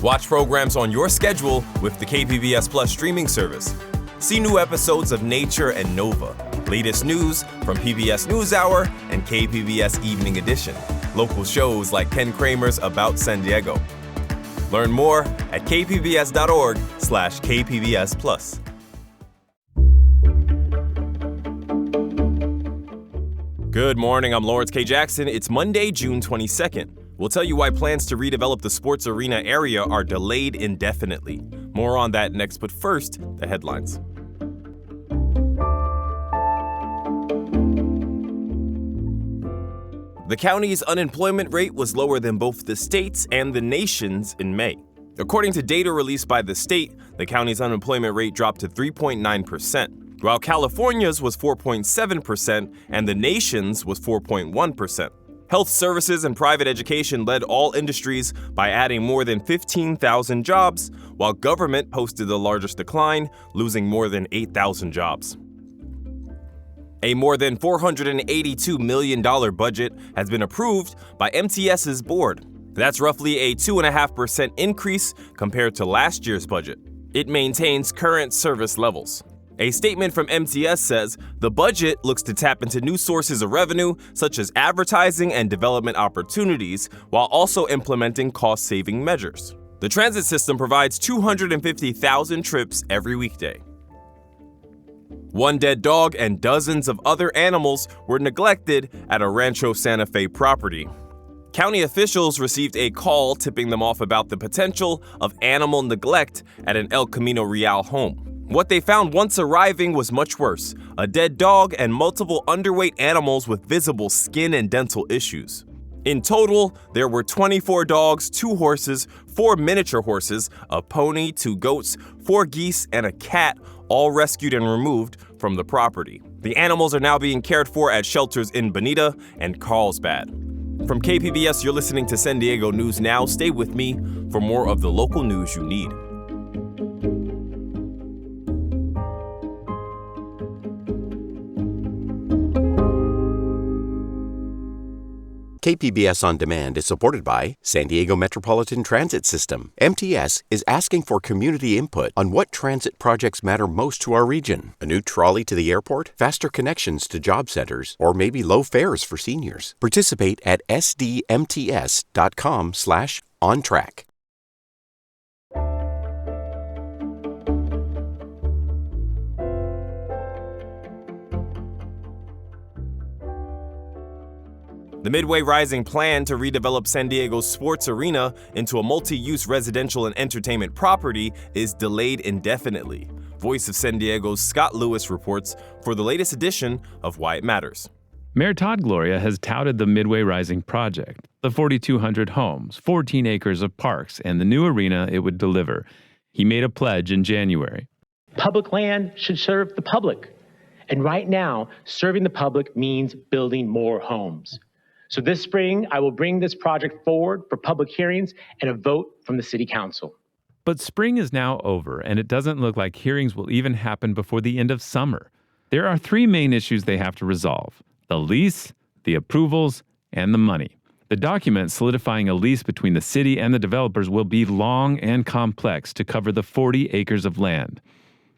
Watch programs on your schedule with the KPBS Plus streaming service. See new episodes of Nature and Nova, latest news from PBS NewsHour and KPBS Evening Edition, local shows like Ken Kramer's About San Diego. Learn more at kpbs.org/KPBS Plus. Good morning, I'm Lawrence K. Jackson. It's Monday, June 22nd. We'll tell you why plans to redevelop the sports arena area are delayed indefinitely. More on that next, but first, the headlines. The county's unemployment rate was lower than both the state's and the nation's in May. According to data released by the state, the county's unemployment rate dropped to 3.9%, while California's was 4.7% and the nation's was 4.1%. Health services and private education led all industries by adding more than 15,000 jobs, while government posted the largest decline, losing more than 8,000 jobs. A more than $482 million budget has been approved by MTS's board. That's roughly a 2.5% increase compared to last year's budget. It maintains current service levels. A statement from MTS says the budget looks to tap into new sources of revenue, such as advertising and development opportunities, while also implementing cost-saving measures. The transit system provides 250,000 trips every weekday. One dead dog and dozens of other animals were neglected at a Rancho Santa Fe property. County officials received a call tipping them off about the potential of animal neglect at an El Camino Real home. What they found once arriving was much worse: a dead dog and multiple underweight animals with visible skin and dental issues. In total, there were 24 dogs, 2 horses, 4 miniature horses, a pony, 2 goats, 4 geese, and a cat, all rescued and removed from the property. The animals are now being cared for at shelters in Bonita and Carlsbad. From KPBS, you're listening to San Diego News Now. Stay with me for more of the local news you need. KPBS On Demand is supported by San Diego Metropolitan Transit System. MTS is asking for community input on what transit projects matter most to our region. A new trolley to the airport, faster connections to job centers, or maybe low fares for seniors. Participate at sdmts.com/ontrack. The Midway Rising plan to redevelop San Diego's sports arena into a multi-use residential and entertainment property is delayed indefinitely. Voice of San Diego's Scott Lewis reports for the latest edition of Why It Matters. Mayor Todd Gloria has touted the Midway Rising project, the 4,200 homes, 14 acres of parks, and the new arena it would deliver. He made a pledge in January. Public land should serve the public. And right now, serving the public means building more homes. So this spring, I will bring this project forward for public hearings and a vote from the City Council. But spring is now over, and it doesn't look like hearings will even happen before the end of summer. There are 3 main issues they have to resolve: the lease, the approvals, and the money. The document solidifying a lease between the city and the developers will be long and complex to cover the 40 acres of land.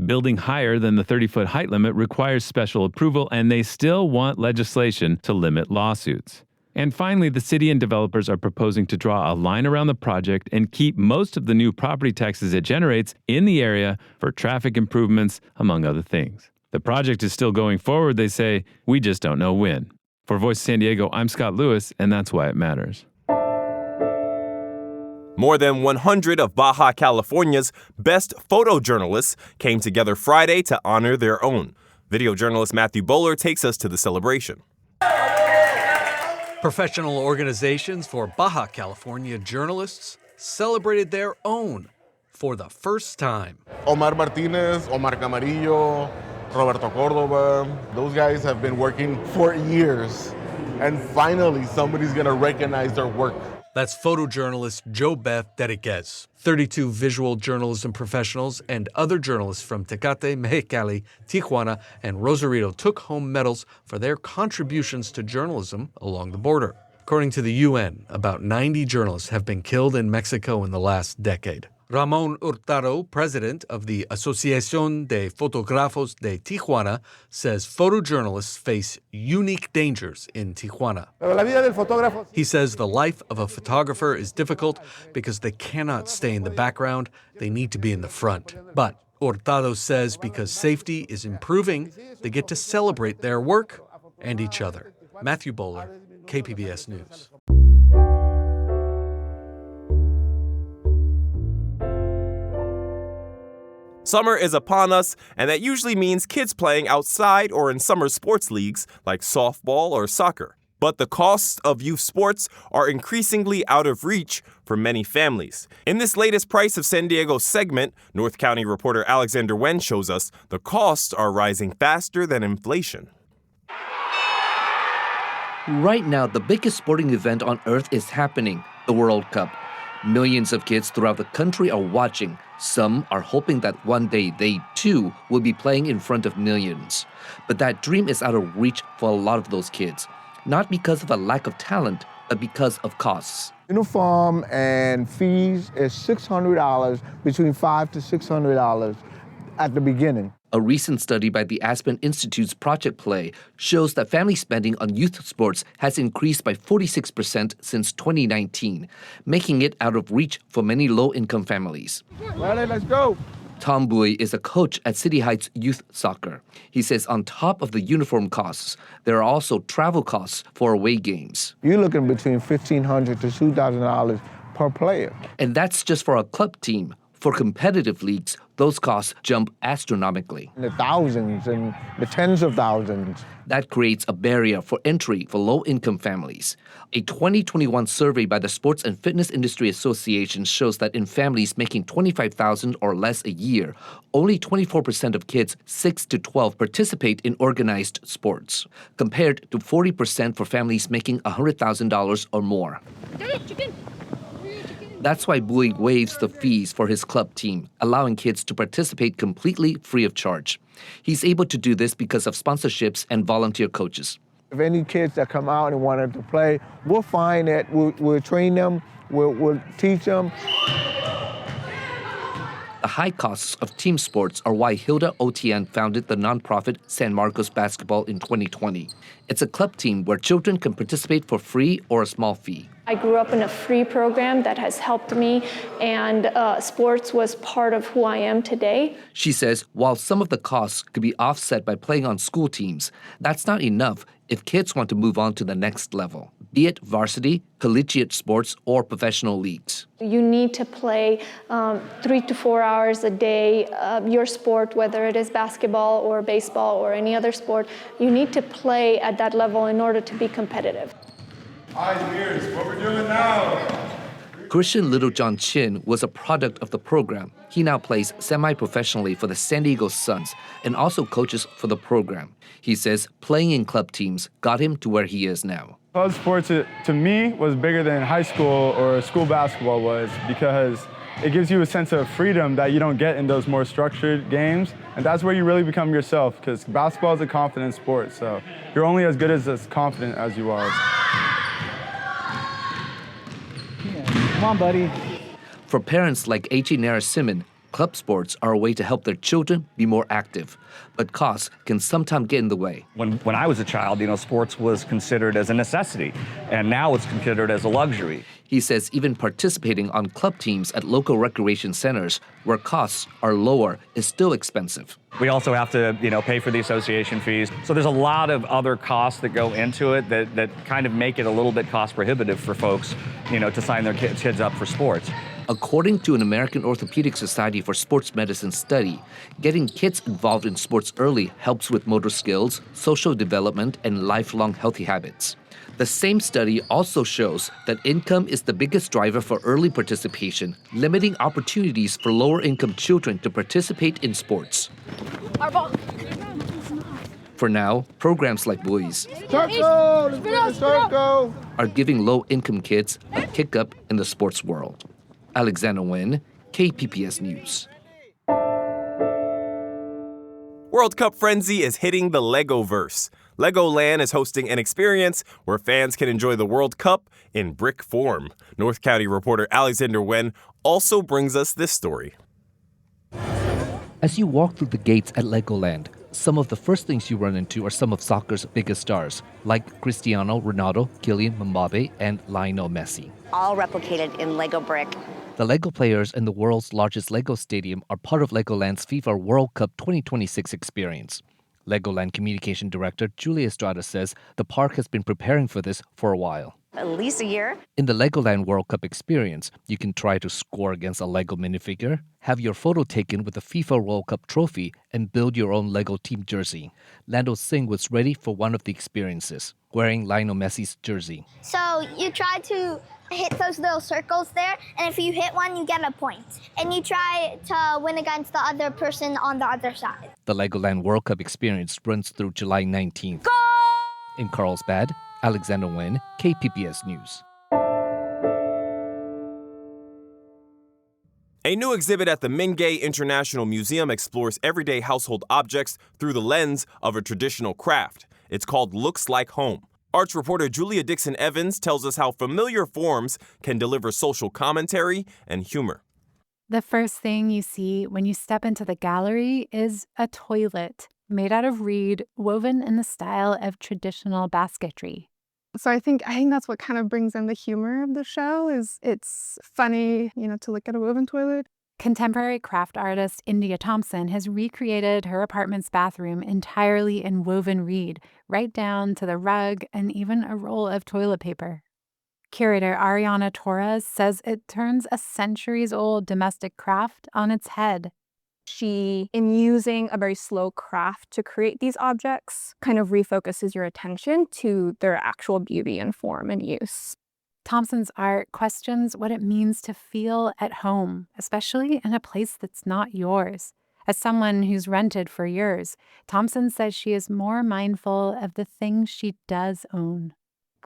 Building higher than the 30-foot height limit requires special approval, and they still want legislation to limit lawsuits. And finally, the city and developers are proposing to draw a line around the project and keep most of the new property taxes it generates in the area for traffic improvements, among other things. The project is still going forward, they say. We just don't know when. For Voice of San Diego, I'm Scott Lewis, and that's why it matters. More than 100 of Baja, California's best photojournalists came together Friday to honor their own. Video journalist Matthew Bowler takes us to the celebration. Professional organizations for Baja California journalists celebrated their own for the first time. Omar Martinez, Omar Camarillo, Roberto Cordova, those guys have been working for years, and finally somebody's gonna recognize their work. That's photojournalist Jo Beth Dediquez. 32 visual journalism professionals and other journalists from Tecate, Mexicali, Tijuana, and Rosarito took home medals for their contributions to journalism along the border. According to the UN, about 90 journalists have been killed in Mexico in the last decade. Ramon Hurtado, president of the Asociación de Fotógrafos de Tijuana, says photojournalists face unique dangers in Tijuana. He says the life of a photographer is difficult because they cannot stay in the background, they need to be in the front. But Hurtado says because safety is improving, they get to celebrate their work and each other. Matthew Bowler, KPBS News. Summer is upon us, and that usually means kids playing outside or in summer sports leagues like softball or soccer. But the costs of youth sports are increasingly out of reach for many families. In this latest Price of San Diego segment, North County reporter Alexander Wen shows us the costs are rising faster than inflation. Right now, the biggest sporting event on earth is happening, the World Cup. Millions of kids throughout the country are watching. Some are hoping that one day they, too, will be playing in front of millions. But that dream is out of reach for a lot of those kids. Not because of a lack of talent, but because of costs. Uniform and fees is $600, between $500 to $600 at the beginning. A recent study by the Aspen Institute's Project Play shows that family spending on youth sports has increased by 46% since 2019, making it out of reach for many low-income families. Ready, let's go. Tom Bui is a coach at City Heights Youth Soccer. He says on top of the uniform costs, there are also travel costs for away games. You're looking between $1,500 to $2,000 per player. And that's just for a club team. For competitive leagues, those costs jump astronomically. In the thousands and the tens of thousands. That creates a barrier for entry for low-income families. A 2021 survey by the Sports and Fitness Industry Association shows that in families making $25,000 or less a year, only 24% of kids 6 to 12 participate in organized sports, compared to 40% for families making $100,000 or more. That's why Bui waives the fees for his club team, allowing kids to participate completely free of charge. He's able to do this because of sponsorships and volunteer coaches. If any kids that come out and wanted to play, we'll find it, we'll train them, we'll teach them. The high costs of team sports are why Hilda Otian founded the nonprofit San Marcos Basketball in 2020. It's a club team where children can participate for free or a small fee. I grew up in a free program that has helped me, and sports was part of who I am today. She says while some of the costs could be offset by playing on school teams, that's not enough if kids want to move on to the next level, be it varsity, collegiate sports, or professional leagues. You need to play 3 to 4 hours a day, your sport, whether it is basketball or baseball or any other sport. You need to play at that level in order to be competitive. Eyes and ears, what we're doing now. Christian Littlejohn Chin was a product of the program. He now plays semi-professionally for the San Diego Suns and also coaches for the program. He says playing in club teams got him to where he is now. Club sports, to me, was bigger than high school or school basketball was because it gives you a sense of freedom that you don't get in those more structured games. And that's where you really become yourself because basketball is a confident sport. So you're only as good as confident as you are. Come on, buddy. For parents like A.J. Narasimhan, club sports are a way to help their children be more active, but costs can sometimes get in the way. When I was a child, sports was considered as a necessity, and now it's considered as a luxury. He says even participating on club teams at local recreation centers, where costs are lower, is still expensive. We also have to, pay for the association fees. So there's a lot of other costs that go into it that kind of make it a little bit cost prohibitive for folks, to sign their kids up for sports. According to an American Orthopedic Society for Sports Medicine study, getting kids involved in sports early helps with motor skills, social development, and lifelong healthy habits. The same study also shows that income is the biggest driver for early participation, limiting opportunities for lower-income children to participate in sports. For now, programs like Bui's are giving low-income kids a kick-up in the sports world. Alexander Wen, KPBS News. World Cup frenzy is hitting the Legoverse. Legoland is hosting an experience where fans can enjoy the World Cup in brick form. North County reporter Alexander Wen also brings us this story. As you walk through the gates at Legoland, some of the first things you run into are some of soccer's biggest stars, like Cristiano Ronaldo, Kylian Mbappe, and Lionel Messi. All replicated in Lego brick. The Lego players in the world's largest Lego stadium are part of Legoland's FIFA World Cup 2026 experience. Legoland Communication Director Julia Estrada says the park has been preparing for this for a while. At least a year. In the Legoland World Cup experience, you can try to score against a Lego minifigure, have your photo taken with a FIFA World Cup trophy, and build your own Lego team jersey. Lando Singh was ready for one of the experiences, wearing Lionel Messi's jersey. So you try to hit those little circles there, and if you hit one, you get a point. And you try to win against the other person on the other side. The Legoland World Cup experience runs through July 19th. Go! In Carlsbad, Alexander Wen, KPBS News. A new exhibit at the Midway International Museum explores everyday household objects through the lens of a traditional craft. It's called Looks Like Home. Arts reporter Julia Dixon Evans tells us how familiar forms can deliver social commentary and humor. The first thing you see when you step into the gallery is a toilet made out of reed, woven in the style of traditional basketry. So I think that's what kind of brings in the humor of the show. Is it's funny, to look at a woven toilet. Contemporary craft artist India Thompson has recreated her apartment's bathroom entirely in woven reed, right down to the rug and even a roll of toilet paper. Curator Ariana Torres says it turns a centuries-old domestic craft on its head. She, in using a very slow craft to create these objects, kind of refocuses your attention to their actual beauty and form and use. Thompson's art questions what it means to feel at home, especially in a place that's not yours. As someone who's rented for years, Thompson says she is more mindful of the things she does own.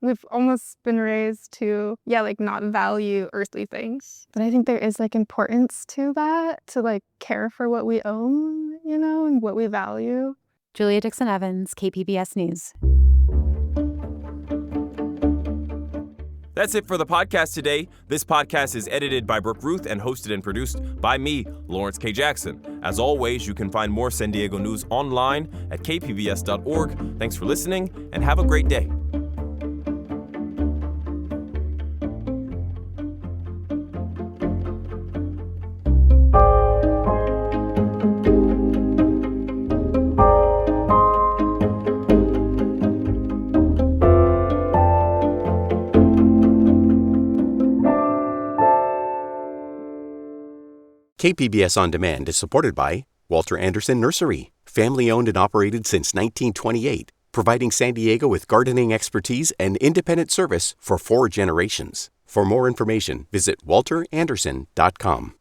We've almost been raised to, not value earthly things. But I think there is, importance to that, to, care for what we own, and what we value. Julia Dixon Evans, KPBS News. That's it for the podcast today. This podcast is edited by Brooke Ruth and hosted and produced by me, Lawrence K. Jackson. As always, you can find more San Diego news online at kpbs.org. Thanks for listening, and have a great day. KPBS On Demand is supported by Walter Anderson Nursery, family-owned and operated since 1928, providing San Diego with gardening expertise and independent service for 4 generations. For more information, visit walteranderson.com.